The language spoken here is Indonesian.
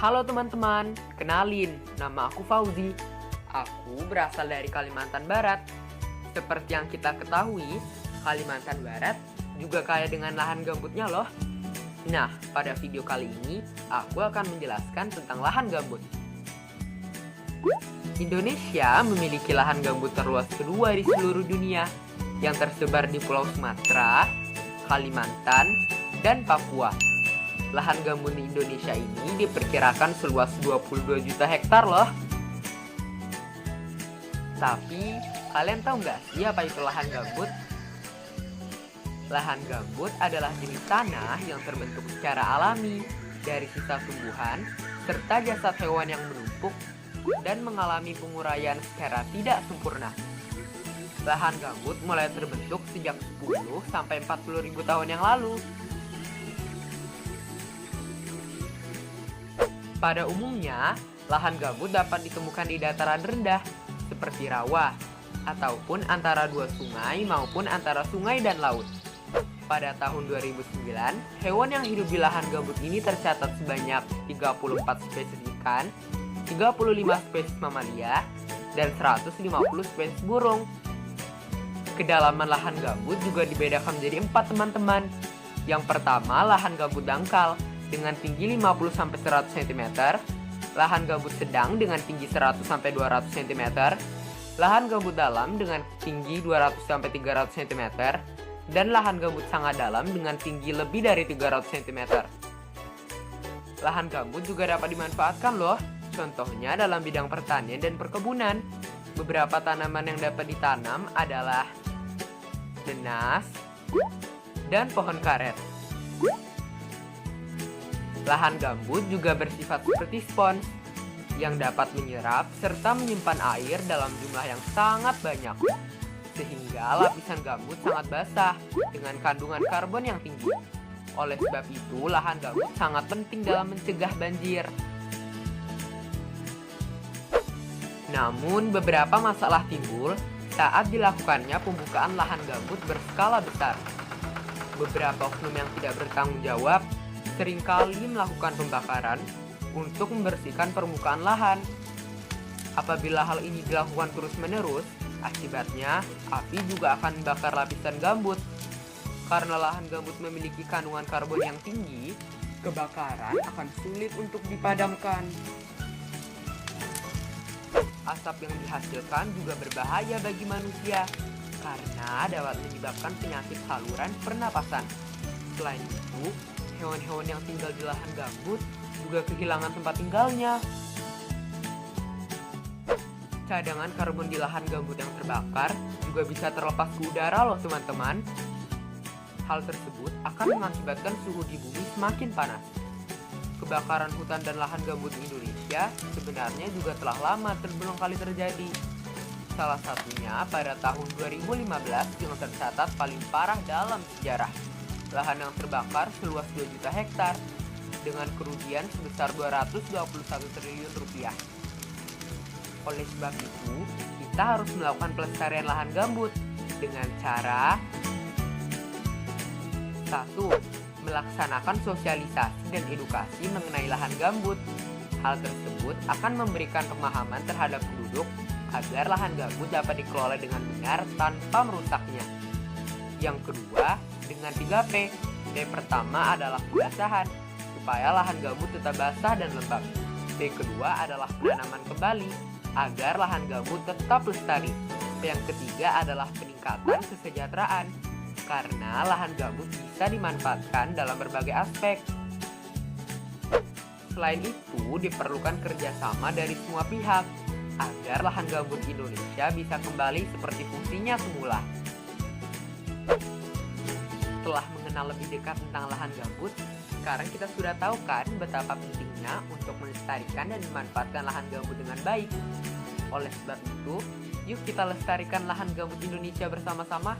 Halo teman-teman, kenalin, nama aku Fauzi. Aku berasal dari Kalimantan Barat. Seperti yang kita ketahui, Kalimantan Barat juga kaya dengan lahan gambutnya loh. Nah, pada video kali ini, aku akan menjelaskan tentang lahan gambut. Indonesia memiliki lahan gambut terluas kedua di seluruh dunia, yang tersebar di Pulau Sumatera, Kalimantan, dan Papua. Lahan gambut di Indonesia ini diperkirakan seluas 22 juta hektar loh. Tapi, kalian tahu nggak sih apa itu lahan gambut? Lahan gambut adalah jenis tanah yang terbentuk secara alami dari sisa tumbuhan serta jasad hewan yang menumpuk dan mengalami penguraian secara tidak sempurna. Lahan gambut mulai terbentuk sejak 10 sampai 40 ribu tahun yang lalu. Pada umumnya, lahan gambut dapat ditemukan di dataran rendah, seperti rawa, ataupun antara dua sungai maupun antara sungai dan laut. Pada tahun 2009, hewan yang hidup di lahan gambut ini tercatat sebanyak 34 spesies ikan, 35 spesies mamalia, dan 150 spesies burung. Kedalaman lahan gambut juga dibedakan menjadi 4 teman-teman. Yang pertama, lahan gambut dangkal dengan tinggi 50-100 cm, lahan gambut sedang dengan tinggi 100-200 cm, lahan gambut dalam dengan tinggi 200-300 cm, dan lahan gambut sangat dalam dengan tinggi lebih dari 300 cm. Lahan gambut juga dapat dimanfaatkan loh, contohnya dalam bidang pertanian dan perkebunan. Beberapa tanaman yang dapat ditanam adalah denas dan pohon karet. Lahan gambut juga bersifat seperti spons yang dapat menyerap serta menyimpan air dalam jumlah yang sangat banyak, sehingga lapisan gambut sangat basah dengan kandungan karbon yang tinggi. Oleh sebab itu, lahan gambut sangat penting dalam mencegah banjir. Namun, beberapa masalah timbul saat dilakukannya pembukaan lahan gambut berskala besar. Beberapa oknum yang tidak bertanggung jawab seringkali melakukan pembakaran untuk membersihkan permukaan lahan. Apabila hal ini dilakukan terus-menerus, akibatnya api juga akan membakar lapisan gambut. Karena lahan gambut memiliki kandungan karbon yang tinggi, kebakaran akan sulit untuk dipadamkan. Asap yang dihasilkan juga berbahaya bagi manusia karena dapat menyebabkan penyakit saluran pernapasan. Selain itu, hewan-hewan yang tinggal di lahan gambut juga kehilangan tempat tinggalnya. Cadangan karbon di lahan gambut yang terbakar juga bisa terlepas ke udara loh teman-teman. Hal tersebut akan mengakibatkan suhu di bumi semakin panas. Kebakaran hutan dan lahan gambut di Indonesia sebenarnya juga telah lama berulang kali terjadi. Salah satunya pada tahun 2015 yang tercatat paling parah dalam sejarah. Lahan yang terbakar seluas 2 juta hektar dengan kerugian sebesar 221 triliun rupiah. Oleh sebab itu, kita harus melakukan pelestarian lahan gambut dengan cara 1. Melaksanakan sosialisasi dan edukasi mengenai lahan gambut. Hal tersebut akan memberikan pemahaman terhadap penduduk agar lahan gambut dapat dikelola dengan benar tanpa merusaknya. Yang kedua, dengan 3P. P pertama adalah pembasahan, supaya lahan gambut tetap basah dan lembab. P kedua adalah penanaman kembali, agar lahan gambut tetap lestari. P yang ketiga adalah peningkatan kesejahteraan, karena lahan gambut bisa dimanfaatkan dalam berbagai aspek. Selain itu, diperlukan kerjasama dari semua pihak, agar lahan gambut Indonesia bisa kembali seperti fungsinya semula. Setelah mengenal lebih dekat tentang lahan gambut, sekarang kita sudah tahu kan betapa pentingnya untuk melestarikan dan memanfaatkan lahan gambut dengan baik. Oleh sebab itu, yuk kita lestarikan lahan gambut Indonesia bersama-sama.